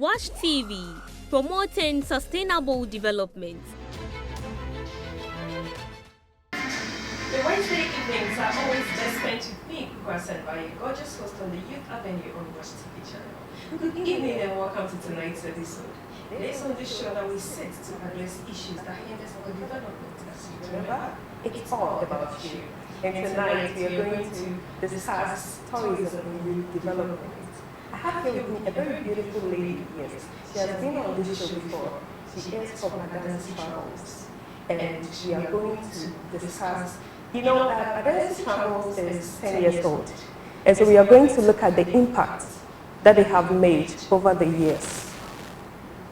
Watch TV, promoting sustainable development. The Wednesday evenings are always best spent with me, Kukwasend, by your gorgeous host on the Youth Avenue on Watch TV channel. Good evening and welcome to tonight's episode. It is on this show that we sit to address issues that hinder our development. As you remember, it's all about you. And tonight we are going to discuss tourism and youth development. I have here with me a very beautiful lady. Yes, she has been on this show before. She is from Adansi Travels, and we are going to discuss. You know, Adansi Travels is 10 years old, and so we are going to look at the impact that they have made over the years.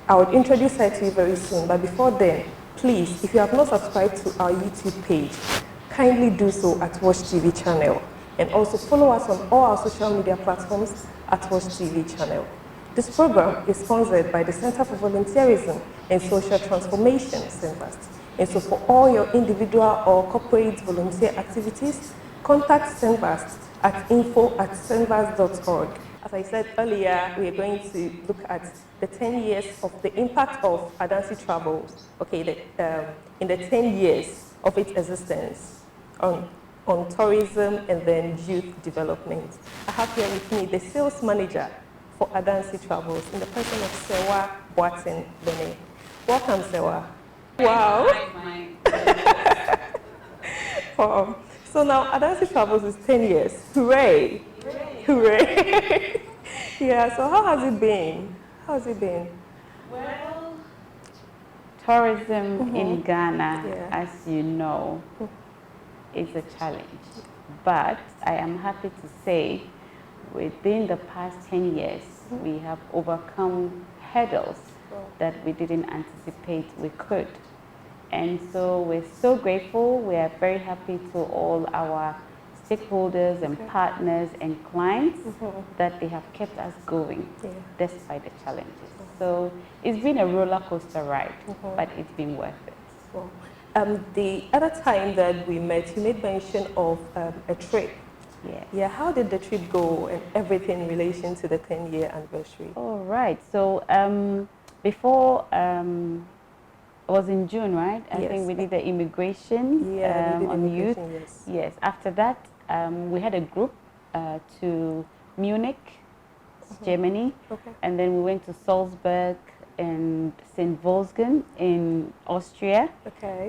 I will introduce her to you very soon, but before then, please, if you have not subscribed to our YouTube page, kindly do so at Watch TV channel, and also follow us on all our social media platforms at Watch TV channel. This program is sponsored by the Center for Volunteerism and Social Transformation, CENVAST. And so for all your individual or corporate volunteer activities, contact CENVAST at info@cenvast.org. As I said earlier, we are going to look at the 10 years of the impact of Adansi Travels, okay, in the 10 years of its existence on tourism and then youth development. I have here with me the sales manager for Adansi Travels in the person of 𝐀𝐝𝐚𝐧𝐬𝐢. Welcome, Sewa. Wow. So now Adansi Travels is 10 years. Hooray! Hooray! Hooray. Yeah, so how has it been? How has it been? Well, tourism in Ghana, as you know, is a challenge. But I am happy to say within the past 10 years, we have overcome hurdles that we didn't anticipate we could. And so we're so grateful. We are very happy to all our stakeholders and partners and clients that they have kept us going despite the challenges. So it's been a roller coaster ride, but it's been worth it. The other time that we met, you made mention of a trip. Yes. Yeah, how did the trip go and everything in relation to the 10-year anniversary? All right. So before, it was in June, right? I think we did the immigration on youth. Yes. After that, we had a group to Munich, Germany, and then we went to Salzburg and St. Wolfgang in Austria.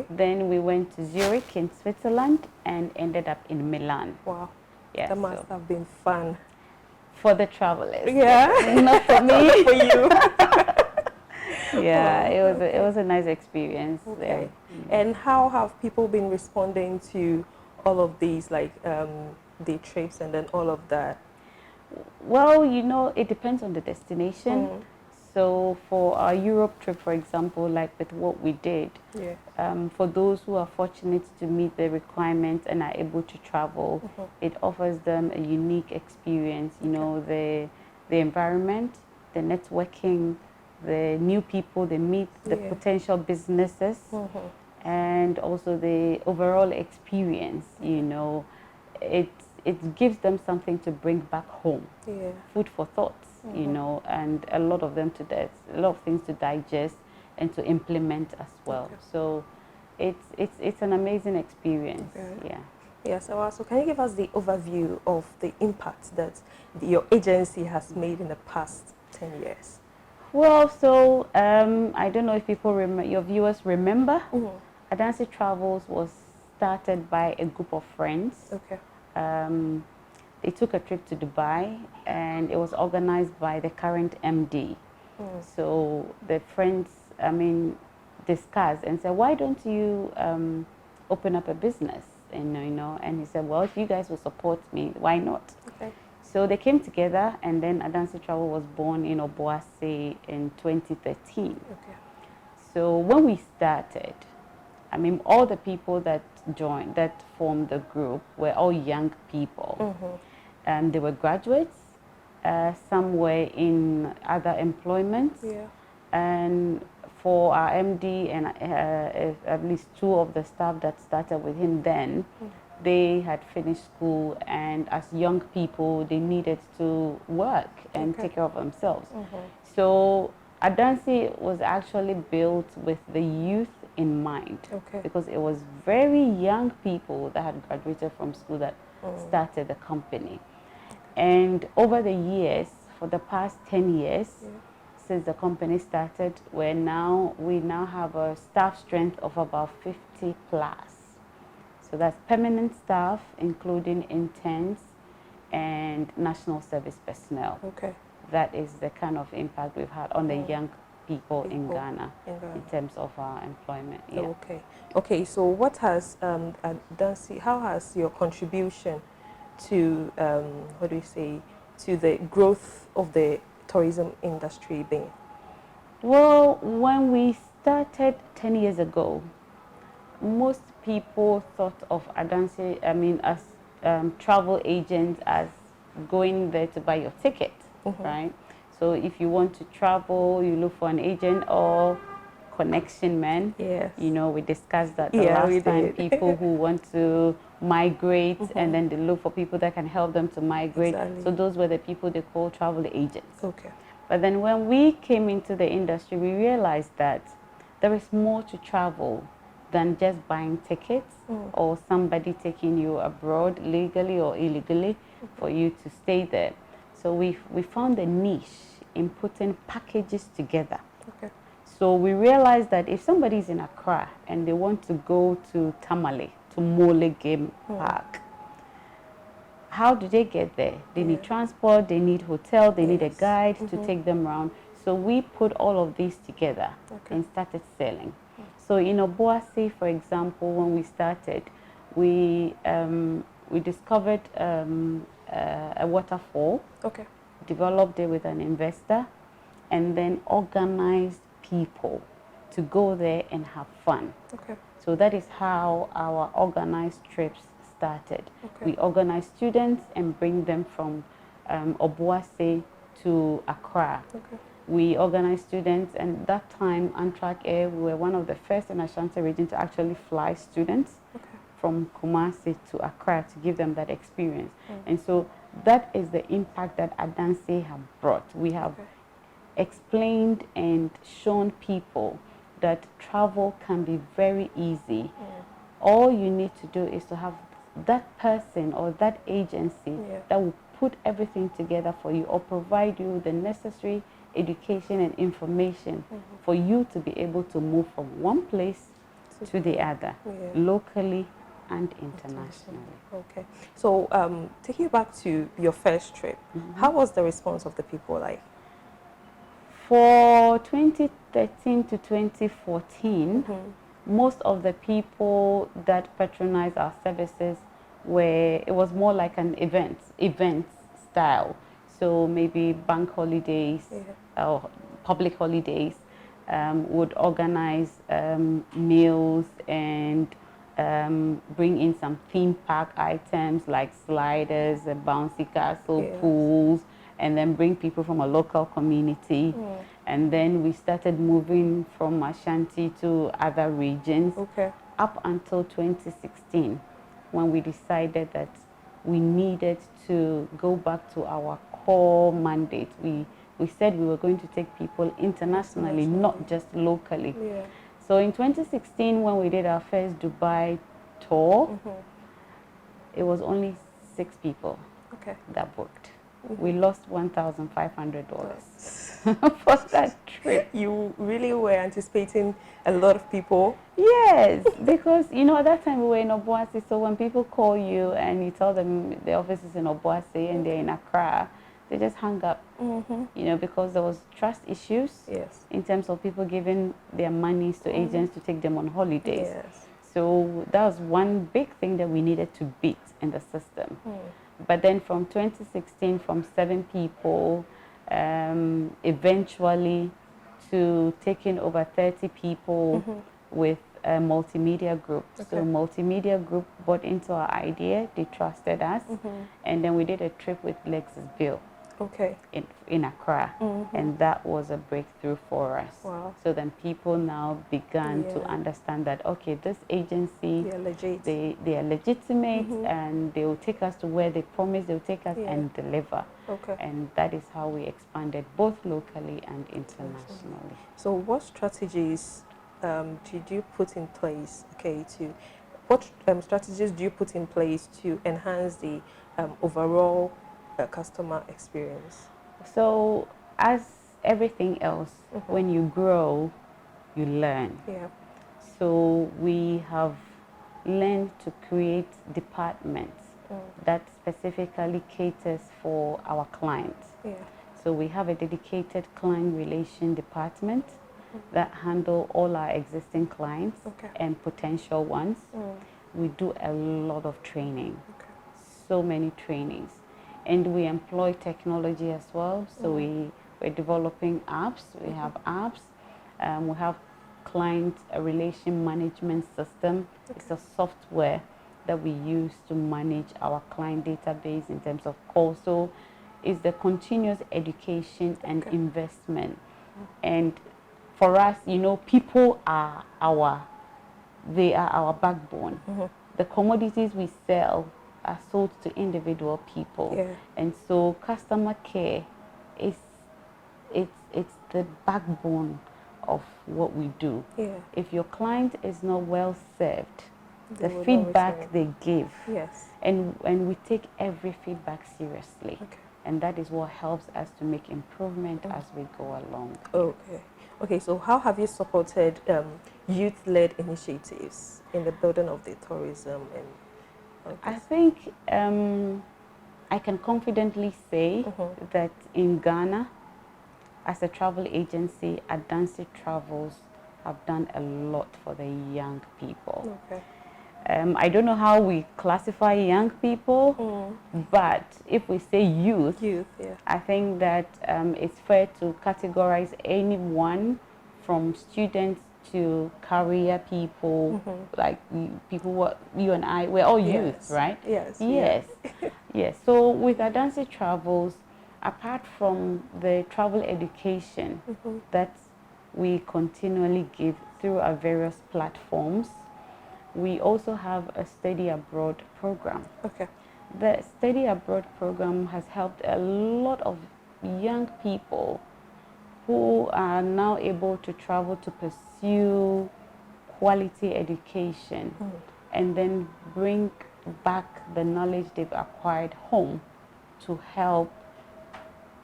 Then we went to Zurich in Switzerland and ended up in Milan. Wow. Yeah, that must have been fun. For the travelers. Yeah. Not for me. Not for you. Yeah, it was a nice experience there. And how have people been responding to all of these, like the trips and then all of that? Well, you know, it depends on the destination. So for our Europe trip, for example, like with what we did, for those who are fortunate to meet the requirements and are able to travel, it offers them a unique experience. You know, the environment, the networking, the new people they meet, the potential businesses, and also the overall experience. You know, it gives them something to bring back home, food for thought. You know, and a lot of things to digest and to implement as well. So it's an amazing experience. Yeah. So can you give us the overview of the impact that your agency has made in the past 10 years? Well, so I don't know if your viewers remember. Adansi Travels was started by a group of friends. They took a trip to Dubai, and it was organized by the current MD. So the friends, discussed and said, why don't you open up a business? And and he said, well, if you guys will support me, why not? So they came together, and then Adansi Travel was born in Obuasi in 2013. So when we started, all the people that formed the group were all young people. They were graduates, some were in other employments, and for our MD and at least two of the staff that started with him then, they had finished school, and as young people, they needed to work and take care of themselves. So Adansi was actually built with the youth in mind, because it was very young people that had graduated from school that started the company. And over the years, for the past 10 years, since the company started, we now have a staff strength of about 50 plus. So that's permanent staff, including interns and national service personnel. That is the kind of impact we've had on the young people in Ghana in terms of our employment. Okay, so what has Adansi, how has your contribution to what do you say, to the growth of the tourism industry been? Well, when we started 10 years ago, most people thought of Adansi, as travel agents, as going there to buy your ticket, right? So if you want to travel, you look for an agent or connection man. You know, we discussed that the last time. People who want to migrate, and then they look for people that can help them to migrate. So those were the people they call travel agents. But then when we came into the industry, we realized that there is more to travel than just buying tickets or somebody taking you abroad legally or illegally for you to stay there. So we found a niche in putting packages together. So we realized that if somebody is in Accra and they want to go to Tamale, to Mole Game Park, how do they get there? They need transport, they need hotel, they need a guide to take them around. So we put all of these together and started selling. So in Obuasi, for example, when we started, we discovered a waterfall, developed it with an investor, and then organized people to go there and have fun. So that is how our organized trips started. We organize students and bring them from Obuasi to Accra. We organize students, and that time Amtrak Air, we were one of the first in Ashanti region to actually fly students from Kumasi to Accra to give them that experience. And so that is the impact that Adansi have brought. We have explained and shown people that travel can be very easy. All you need to do is to have that person or that agency that will put everything together for you, or provide you the necessary education and information for you to be able to move from one place to the other, locally and internationally. So taking you back to your first trip, how was the response of the people like? For 2013 to 2014, most of the people that patronized our services it was more like an event style. So maybe bank holidays or public holidays would organize meals and bring in some theme park items like sliders, a bouncy castle, pools, and then bring people from a local community. And then we started moving from Ashanti to other regions up until 2016, when we decided that we needed to go back to our core mandate. We said we were going to take people internationally, not just locally. So in 2016, when we did our first Dubai tour, it was only 6 people that booked. We lost $1,500 for that trip. You really were anticipating a lot of people? Yes, because, you know, at that time we were in Obuasi, so when people call you and you tell them the office is in Obuasi and they're in Accra, they just hung up, you know, because there was trust issues in terms of people giving their monies to agents to take them on holidays. So that was one big thing that we needed to beat in the system. But then from 2016, from 7 people, eventually to taking over 30 people with a multimedia group. So multimedia group bought into our idea, they trusted us, and then we did a trip with Lexus Bill. in Accra, and that was a breakthrough for us. Wow. So then people now began to understand that, okay, this agency, they are legitimate, and they will take us to where they promise they will take us and deliver. And that is how we expanded both locally and internationally. So what strategies did you put in place, what strategies do you put in place to enhance the overall customer experience? So as everything else, when you grow, you learn. So we have learned to create departments that specifically caters for our clients. So we have a dedicated client relation department that handle all our existing clients and potential ones. We do a lot of training, so many trainings. And we employ technology as well. So we're developing apps. We have apps. We have client relation management system. It's a software that we use to manage our client database in terms of calls. So it's the continuous education and investment. And for us, you know, people are our backbone. The commodities we sell are sold to individual people, and so customer care is it's the backbone of what we do. If your client is not well served, the feedback they give, and we take every feedback seriously, and that is what helps us to make improvement as we go along. Okay, so how have you supported youth-led initiatives in the building of the tourism? And I think I can confidently say that in Ghana, as a travel agency, Adansi Travels have done a lot for the young people. I don't know how we classify young people, but if we say youth, I think that it's fair to categorize anyone from students to career people, like people, you and I, we're all youth, right? Yes. So with Adansi Travels, apart from the travel education that we continually give through our various platforms, we also have a study abroad program. The study abroad program has helped a lot of young people who are now able to travel to pursue quality education and then bring back the knowledge they've acquired home to help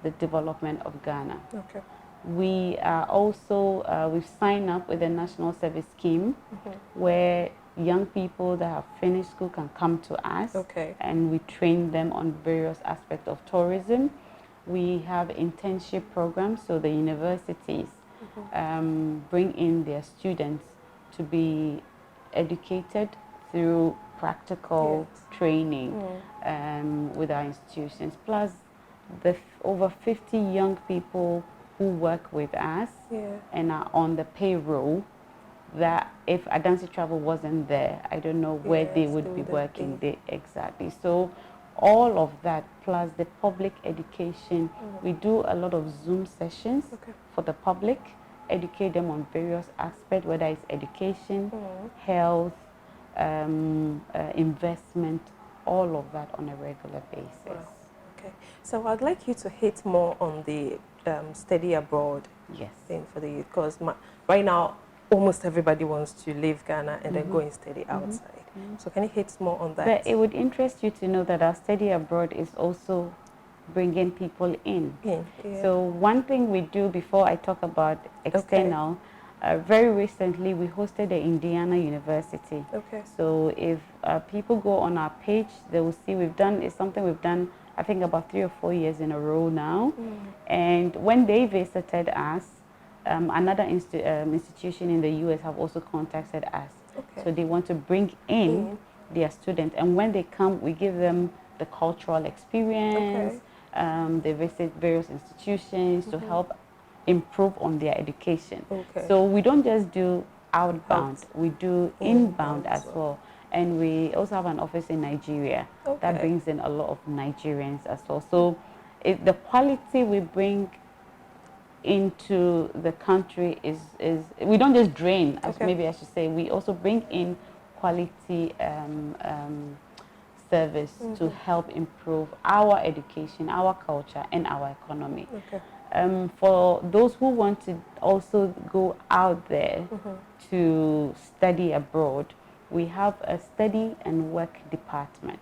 the development of Ghana. We are also, we've signed up with the National Service Scheme where young people that have finished school can come to us and we train them on various aspects of tourism. We have internship programs, so the universities bring in their students to be educated through practical training with our institutions. Plus, the over 50 young people who work with us and are on the payroll, that if Adansi Travel wasn't there, I don't know where they would be working. Exactly. So all of that, plus the public education, we do a lot of Zoom sessions for the public, educate them on various aspects, whether it's education, health, investment, all of that on a regular basis. So I'd like you to hit more on the study abroad thing for the youth, because right now almost everybody wants to leave Ghana and then go and study outside. So can you hit more on that? But it would interest you to know that our study abroad is also bringing people in. So one thing we do before I talk about external, very recently we hosted the Indiana University. So if people go on our page, they will see it's something we've done, I think about 3 or 4 years in a row now. And when they visited us, another institution in the US have also contacted us. So they want to bring in their students, and when they come, we give them the cultural experience. They visit various institutions to help improve on their education. So we don't just do outbound, we do inbound as well. And we also have an office in Nigeria that brings in a lot of Nigerians as well. So the quality we bring into the country is we don't just drain, as maybe I should say, we also bring in quality service to help improve our education, our culture, and our economy. For those who want to also go out there to study abroad, we have a study and work department.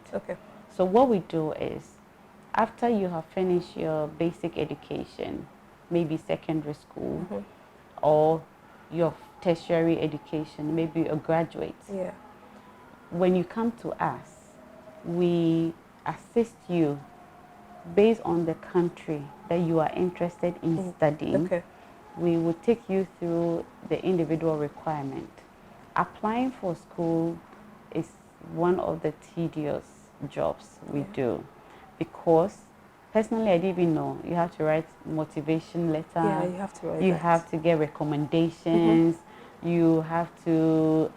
So what we do is, after you have finished your basic education, maybe secondary school, or your tertiary education, maybe a graduate, when you come to us, we assist you based on the country that you are interested in studying. We will take you through the individual requirement. Applying for school is one of the tedious jobs we do, because personally, I didn't even know. You have to write motivation letter. Yeah, you have to write You that. have to get recommendations. You have to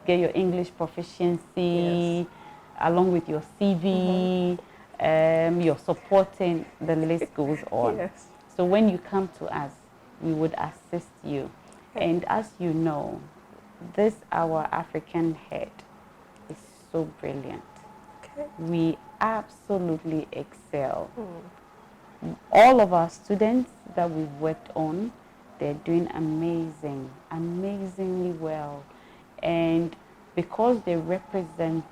get your English proficiency along with your CV, your supporting, the list goes on. So when you come to us, we would assist you. And as you know, this our African head is so brilliant. We absolutely excel. All of our students that we've worked on, they're doing amazingly well. And because they represent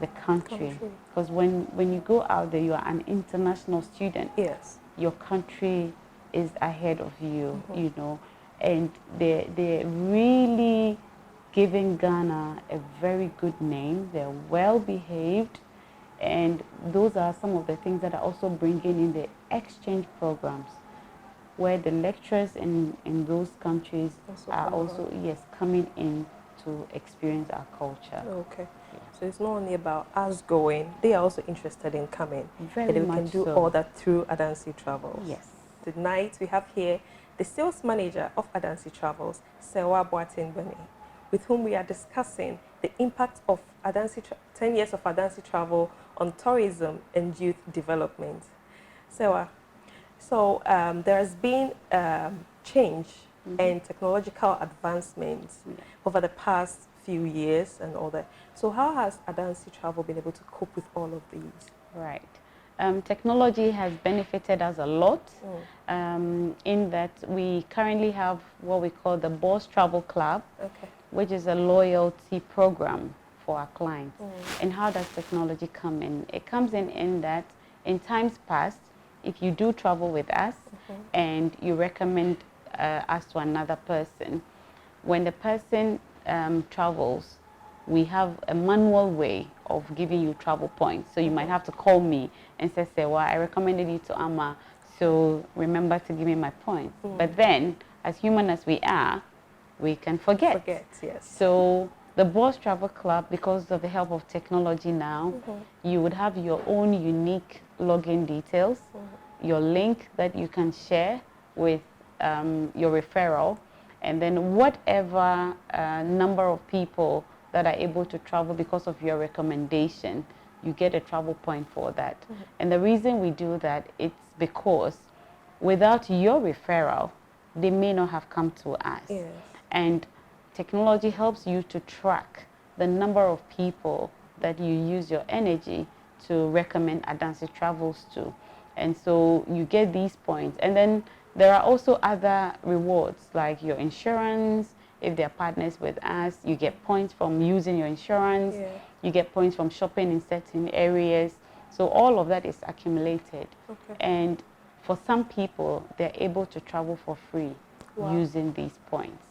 the country, because when you go out there, you are an international student. Your country is ahead of you, you know, and they're really giving Ghana a very good name. They're well behaved, and those are some of the things that are also bringing in the exchange programs, where the lecturers in those countries are also coming in to experience our culture. So it's not only about us going, they are also interested in coming. Very and we much can do so. all that through Adansi Travels. Tonight we have here the sales manager of Adansi Travels, 𝐀𝐝𝐚𝐧𝐬𝐢 𝐓𝐫𝐚𝐬, with whom we are discussing the impact of 10 years of Adansi Travel on tourism and youth development. 𝐀𝐝𝐚𝐧𝐬𝐢, so there has been change and technological advancements over the past few years and all that. So how has Adansi Travel been able to cope with all of these? Right. Technology has benefited us a lot in that we currently have what we call the Boss Travel Club, which is a loyalty program for our clients. And how does technology come in? It comes in that in times past, if you do travel with us and you recommend us to another person, when the person travels, we have a manual way of giving you travel points. So you might have to call me and say, well, I recommended you to Amma, so remember to give me my points. But then, as human as we are, we can forget. So the Boss Travel Club, because of the help of technology now, you would have your own unique login details, your link that you can share with your referral, and then whatever number of people that are able to travel because of your recommendation, you get a travel point for that. And the reason we do that, it's because without your referral, they may not have come to us. And technology helps you to track the number of people that you use your energy to recommend Adansi Travels to. And so you get these points. And then there are also other rewards, like your insurance. If they're partners with us, you get points from using your insurance. You get points from shopping in certain areas. So all of that is accumulated. And for some people, they're able to travel for free using these points.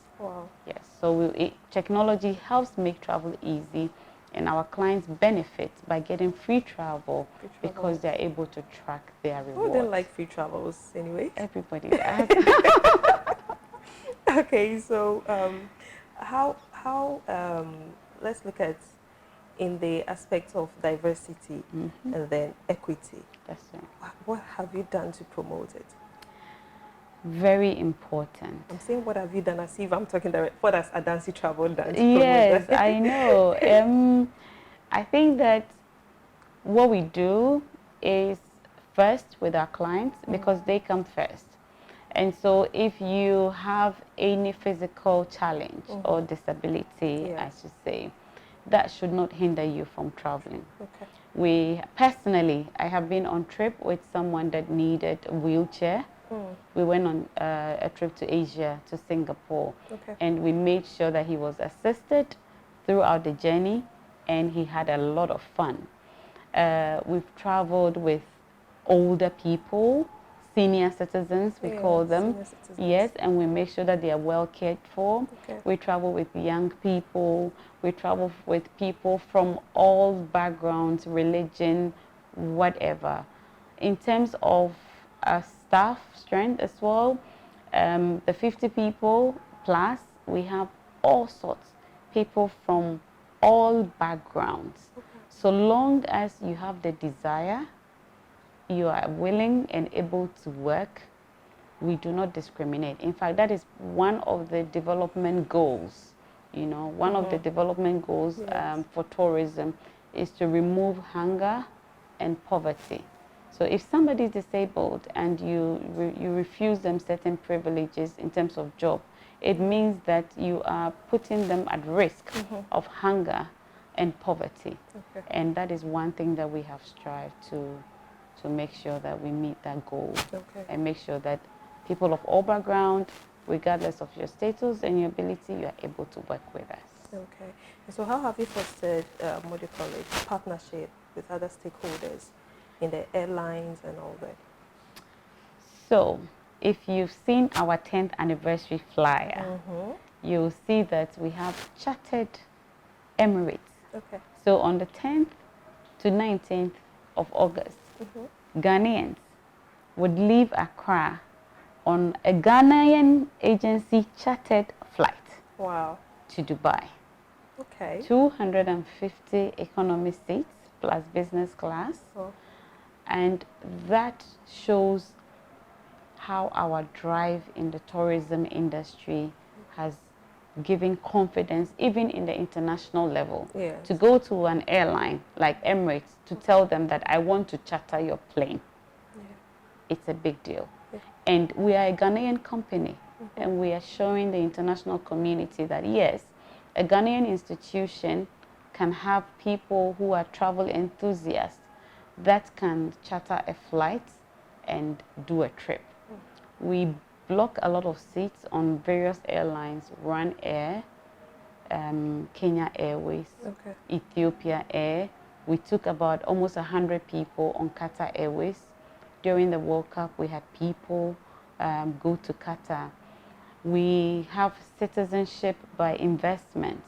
Yes, so technology helps make travel easy, and our clients benefit by getting free travel because they're able to track their rewards. Who didn't like free travels anyway? Everybody does. Okay, so let's look at in the aspect of diversity and then equity. That's right. What have you done to promote it? Very important. I'm saying, what have you done as if I'm talking direct? What has Adansi Travel done to Yes, promote that? I know. I think that what we do is first with our clients because they come first. And so if you have any physical challenge or disability, I should say, that should not hinder you from traveling. We personally, I have been on trip with someone that needed a wheelchair. We went on a trip to Asia, to Singapore, and we made sure that he was assisted throughout the journey, and he had a lot of fun. We've traveled with older people, senior citizens, we call them. Yes, and we make sure that they are well cared for. We travel with young people. We travel with people from all backgrounds, religion, whatever. In terms of staff strength as well, the 50 people plus, we have all sorts, people from all backgrounds. So long as you have the desire, you are willing and able to work, we do not discriminate. In fact, that is one of the development goals. You know, one of the development goals for tourism is to remove hunger and poverty. So if somebody is disabled and you refuse them certain privileges in terms of job, it means that you are putting them at risk of hunger and poverty. And that is one thing that we have strived to make sure that we meet that goal and make sure that people of all background, regardless of your status and your ability, you are able to work with us. Okay. And so how have you fostered, what do you call it, partnership with other stakeholders in the airlines and all that? So if you've seen our 10th anniversary flyer, you'll see that we have chartered Emirates. So on the 10th to 19th of August, Ghanaians would leave Accra on a Ghanaian agency chartered flight to Dubai. 250 economy seats plus business class. And that shows how our drive in the tourism industry has given confidence even in the international level. To go to an airline like Emirates to tell them that I want to charter your plane, it's a big deal. And we are a Ghanaian company, and we are showing the international community that yes, a Ghanaian institution can have people who are travel enthusiasts that can charter a flight and do a trip. We block a lot of seats on various airlines, Run Air, Kenya Airways, Ethiopia Air. We took about almost 100 people on Qatar Airways. During the World Cup, we had people go to Qatar. We have citizenship by investment,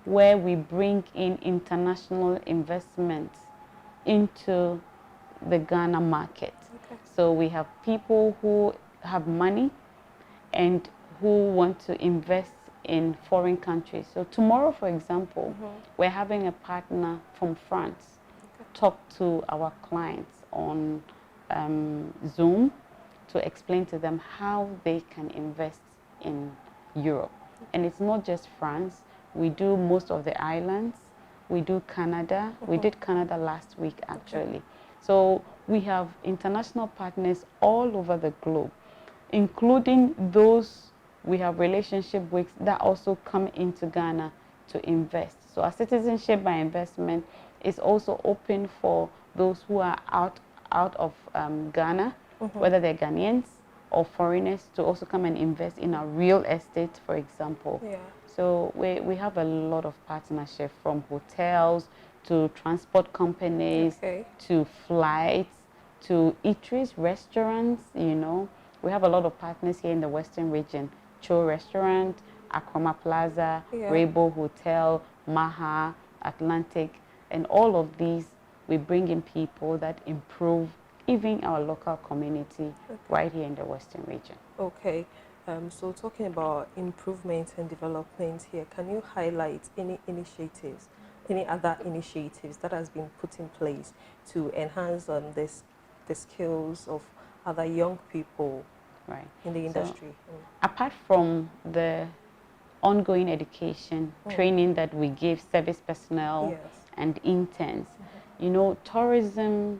where we bring in international investments into the Ghana market. So we have people who have money and who want to invest in foreign countries. So tomorrow, for example, we're having a partner from France talk to our clients on Zoom to explain to them how they can invest in Europe. And it's not just France. We do most of the islands. We do Canada. We did Canada last week, actually. So we have international partners all over the globe, including those we have relationship with that also come into Ghana to invest. So our citizenship by investment is also open for those who are out of Ghana, whether they're Ghanaians or foreigners, to also come and invest in our real estate, for example. So we have a lot of partnership, from hotels to transport companies to flights to eateries, restaurants, you know. We have a lot of partners here in the Western region. Cho Restaurant, Akroma Plaza, Rainbow Hotel, Maha, Atlantic, and all of these, we bring in people that improve even our local community right here in the Western region. So talking about improvement and development here, can you highlight any initiatives, any other initiatives that has been put in place to enhance the skills of other young people in the industry? So, apart from the ongoing education, training that we give service personnel and interns, you know, tourism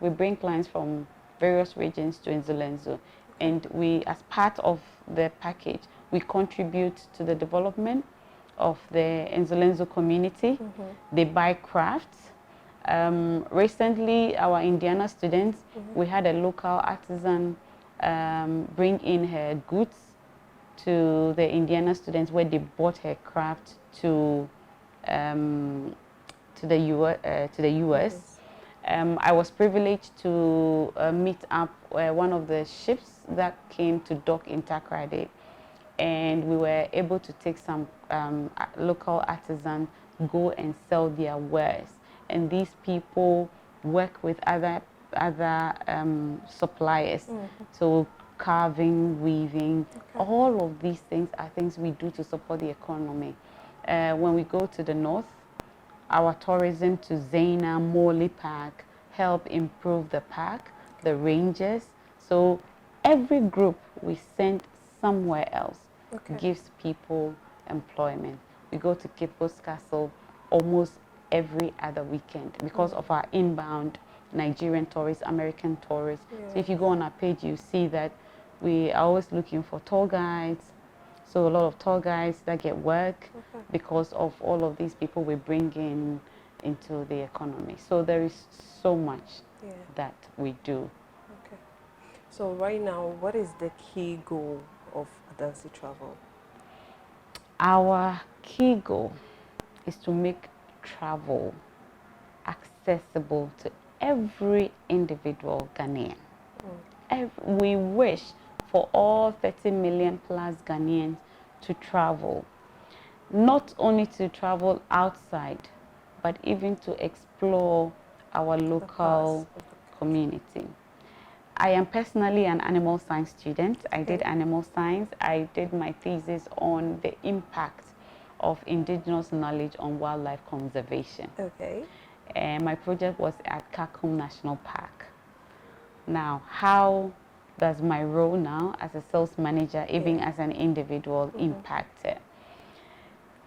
We bring clients from various regions to 𝐬𝐬𝐬𝐬, and we, as part of the package, we contribute to the development of the 𝐬𝐬𝐬𝐬 community. They buy crafts. Recently, our Indiana students, we had a local artisan bring in her goods to the Indiana students, where they bought her craft to the US. I was privileged to meet up one of the ships that came to dock in Takoradi, and we were able to take some local artisans, go and sell their wares. And these people work with other suppliers. So carving, weaving, all of these things are things we do to support the economy. When we go to the north, our tourism to Zena, Morley Park help improve the park, the ranges. So every group we send somewhere else gives people employment. We go to 𝐀𝐝𝐚𝐧𝐬𝐢 Castle almost every other weekend because of our inbound Nigerian tourists, American tourists. So if you go on our page, you see that we are always looking for tour guides. So a lot of tour guides that get work because of all of these people we bring in into the economy. So there is so much that we do. Okay. So right now, what is the key goal of Adansi Travel? Our key goal is to make travel accessible to every individual Ghanaian. We wish for all 30 million plus Ghanaians to travel, not only to travel outside, but even to explore our local community. I am personally an animal science student. I did animal science. I did my thesis on the impact of indigenous knowledge on wildlife conservation. And my project was at 𝐀𝐝𝐚𝐧𝐬𝐢 National Park. Now, how does my role now as a sales manager, even as an individual, impact it?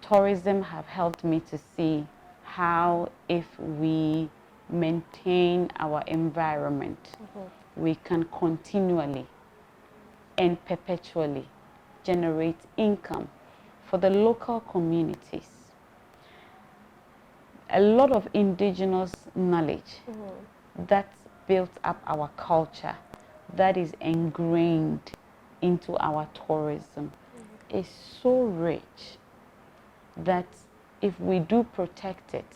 Tourism have helped me to see how, if we maintain our environment, we can continually and perpetually generate income for the local communities. A lot of indigenous knowledge that built up our culture, that is ingrained into our tourism, is so rich that if we do protect it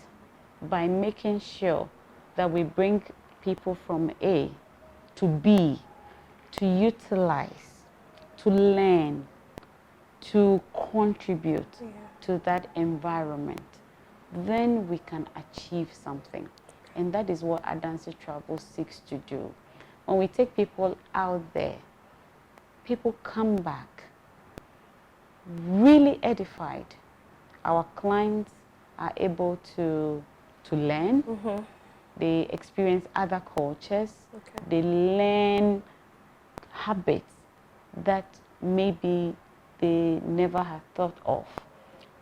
by making sure that we bring people from A to B to utilize, to learn, to contribute to that environment, then we can achieve something. And that is what Adansi Travels seeks to do. When we take people out there, people come back really edified. Our clients are able to learn. They experience other cultures. They learn habits that maybe they never had thought of.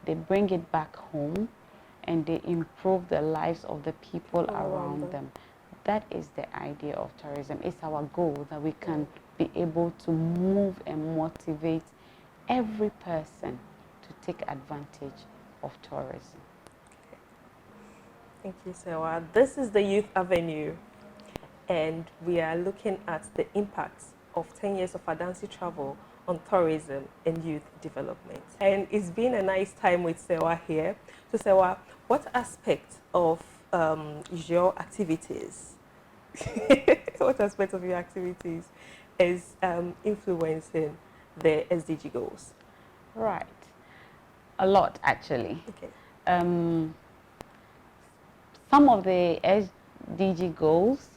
They bring it back home and they improve the lives of the people around them. That is the idea of tourism. It's our goal that we can be able to move and motivate every person to take advantage of tourism. Thank you, Sewa. This is the Youth Avenue, and we are looking at the impacts of 10 years of Adansi Travel on tourism and youth development. And it's been a nice time with Sewa here. So Sewa, what aspect of your activities, what aspect of your activities is influencing the SDG goals? Right. A lot, actually. Okay. Some of the SDG goals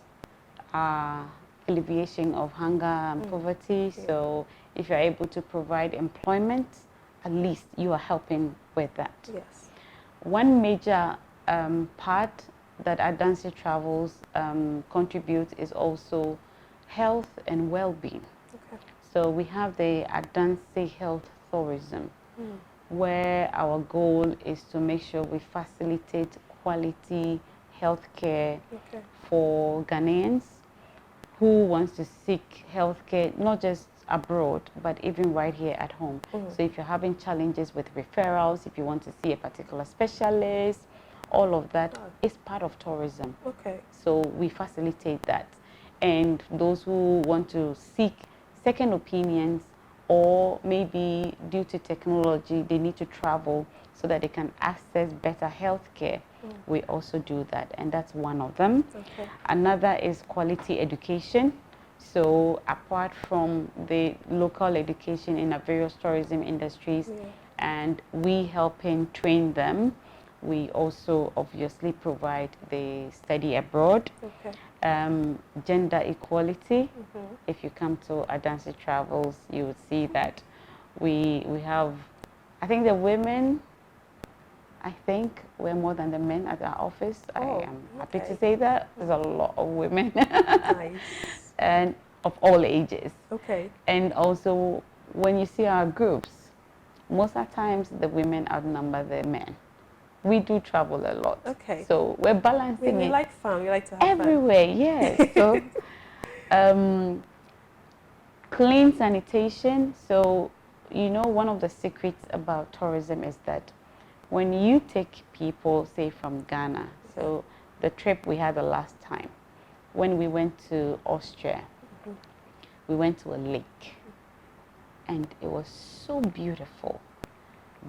are alleviation of hunger and poverty. Yeah. So if you're able to provide employment, at least you are helping with that. Yes. One major part that Adansi Travels contributes is also health and well-being. Okay. So we have the Adansi Health Tourism, where our goal is to make sure we facilitate quality healthcare for Ghanaians who wants to seek healthcare, not just abroad, but even right here at home. So if you're having challenges with referrals, if you want to see a particular specialist, all of that is part of tourism. Okay. So we facilitate that. And those who want to seek second opinions, or maybe due to technology, they need to travel so that they can access better health care. We also do that, and that's one of them. Okay. Another is quality education. So apart from the local education in our various tourism industries, and we helping train them, we also obviously provide the study abroad. Okay. Gender equality. If you come to Adansi Travels, you would see that we have, I think the women, I think we're more than the men at our office. I am happy to say that. There's a lot of women. Nice. And of all ages. Okay. And also, when you see our groups, most of the times the women outnumber the men. We do travel a lot. Okay. So we're balancing We it. like fun. We like to have Everywhere, yes. So, clean sanitation. So, you know, one of the secrets about tourism is that when you take people, say, from Ghana, so the trip we had the last time, when we went to Austria, we went to a lake, and it was so beautiful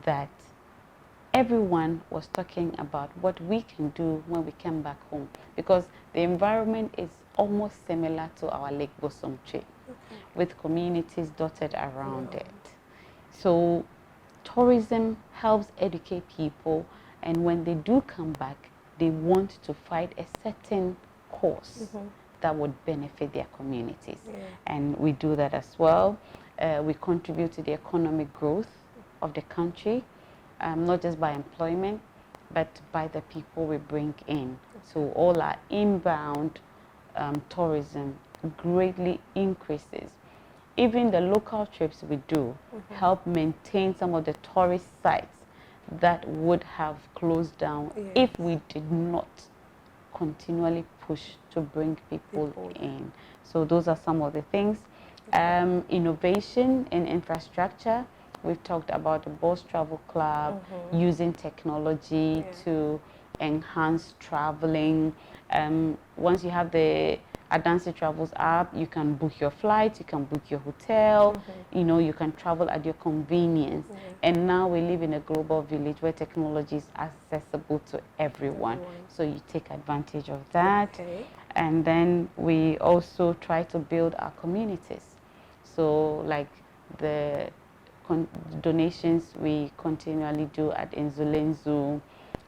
that everyone was talking about what we can do when we come back home, because the environment is almost similar to our Lake Bosomtwe, with communities dotted around it. So tourism helps educate people, and when they do come back, they want to find a certain course that would benefit their communities. And we do that as well. We contribute to the economic growth of the country, not just by employment, but by the people we bring in. So all our inbound tourism greatly increases. Even the local trips we do help maintain some of the tourist sites that would have closed down if we did not continually push to bring people in. So those are some of the things. Innovation in infrastructure. We've talked about the Bus Travel Club, using technology to enhance traveling. Once you have the Adansi Travels app, you can book your flights, you can book your hotel, you know, you can travel at your convenience. And now we live in a global village where technology is accessible to everyone. So you take advantage of that. And then we also try to build our communities. So like the donations we continually do at 𝐀𝐝𝐚𝐧𝐬𝐢,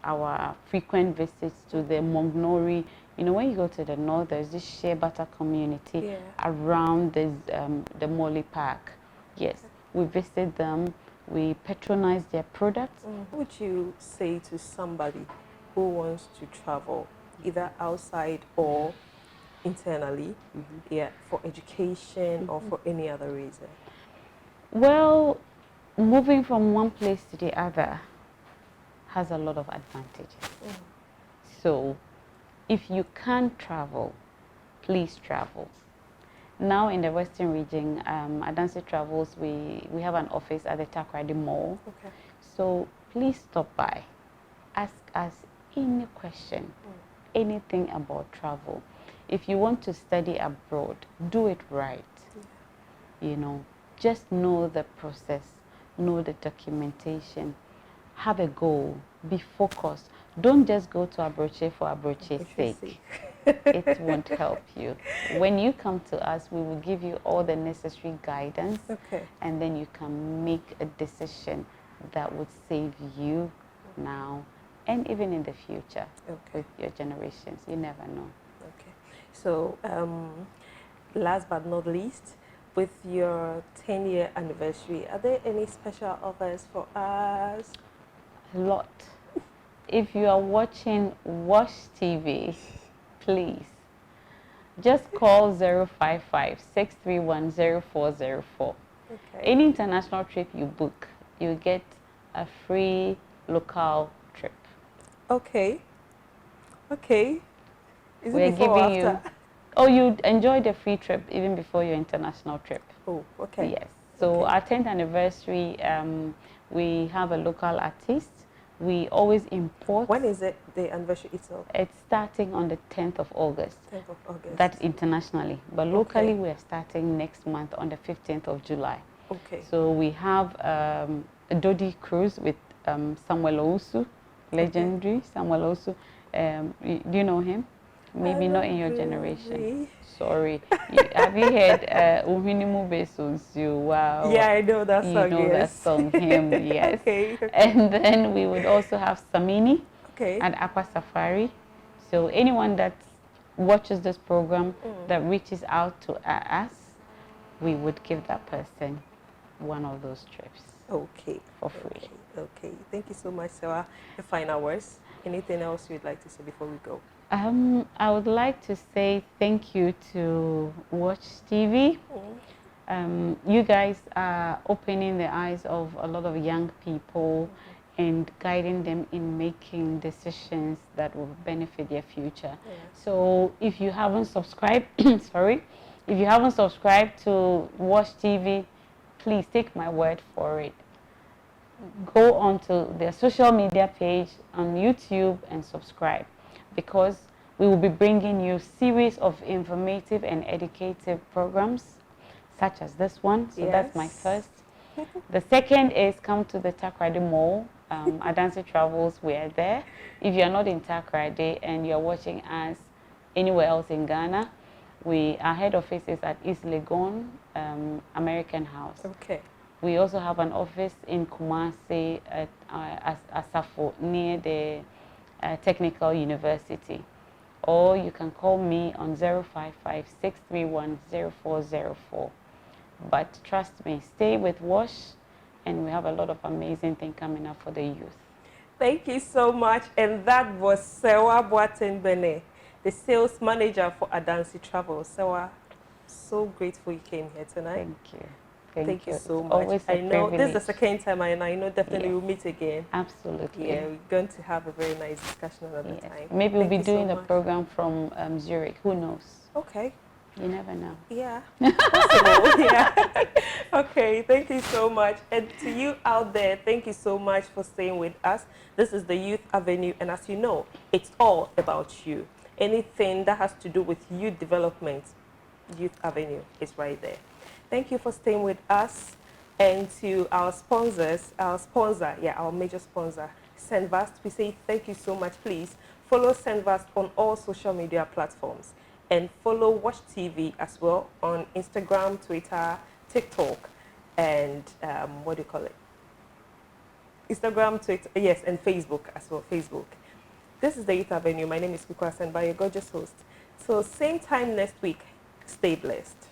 our frequent visits to the Mongnori. You know, when you go to the north, there's this shea butter community around this, the Molly Park. Yes, we visit them, we patronize their products. What would you say to somebody who wants to travel, either outside or internally, for education or for any other reason? Well, moving from one place to the other has a lot of advantages. So if you can't travel, please travel. Now in the Western region, Adansi Travels, we have an office at the Takoradi Mall. So please stop by. Ask us any question, anything about travel. If you want to study abroad, do it right. You know, just know the process, know the documentation, have a goal, be focused. Don't just go to Abroche for Abroche's sake. It won't help you. When you come to us, we will give you all the necessary guidance, and then you can make a decision that would save you now and even in the future with your generations. You never know. So last but not least, with your 10-year anniversary, are there any special offers for us? A lot. If you are watching Wash TV, please just call 055-631-0404. Any international trip you book, you get a free local trip. Is We're it before giving or after? Oh, you enjoy the free trip even before your international trip. Yes. So our 10th anniversary, we have a local artist. We always import. When is it, the anniversary itself? It's starting on the 10th of August. 10th of August. That's internationally. But locally, we're starting next month on the 15th of July. So we have a Dodi cruise with Samuel Owusu, legendary Samuel Owusu. Do you know him? Maybe not in your generation. Sorry. Have you heard Uhinimu Besonsu? Wow. Yeah, I know that song. You know that song, him, yes. And then we would also have Samini and Aqua Safari. So anyone that watches this program that reaches out to us, we would give that person one of those trips. For free. Thank you so much, Sarah. The final words. Anything else you'd like to say before we go? I would like to say thank you to Watch TV. You guys are opening the eyes of a lot of young people and guiding them in making decisions that will benefit their future. So if you haven't subscribed, if you haven't subscribed to Watch TV, please take my word for it. Go onto their social media page on YouTube and subscribe, because we will be bringing you series of informative and educative programs such as this one. So that's my first. The second is come to the Takoradi Mall, Adansi Travels. We are there. If you're not in Takoradi and you're watching us anywhere else in Ghana, our head office is at East Legon, American House. We also have an office in Kumasi at Asafo, near the Technical University. Or you can call me on 055-631-0404. But trust me, stay with Wash, and we have a lot of amazing things coming up for the youth. Thank you so much. And that was Sewa Boateng-Bene, the sales manager for Adansi Travels. Sewa, so grateful you came here tonight. Thank you. Thank you so much. Always I know privilege. this is the second time, and I know definitely we'll meet again. Absolutely. Yeah, we're going to have a very nice discussion another time. Maybe we'll be doing the program from Zurich. Who knows? You never know. Yeah, possible. Yeah. Thank you so much. And to you out there, thank you so much for staying with us. This is the Youth Avenue, and as you know, it's all about you. Anything that has to do with youth development, Youth Avenue is right there. Thank you for staying with us, and to our sponsors, our major sponsor, Senvast, we say thank you so much. Please follow Senvast on all social media platforms, and follow Watch TV as well on Instagram, Twitter, TikTok, and Instagram, Twitter, and Facebook as well, Facebook. This is the Youth Avenue. My name is 𝐀𝐝𝐚𝐧𝐬𝐢 𝐓𝐫𝐚𝐬, your gorgeous host. So same time next week. Stay blessed.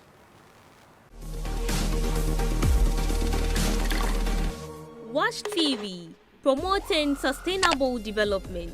Wash TV, promoting sustainable development.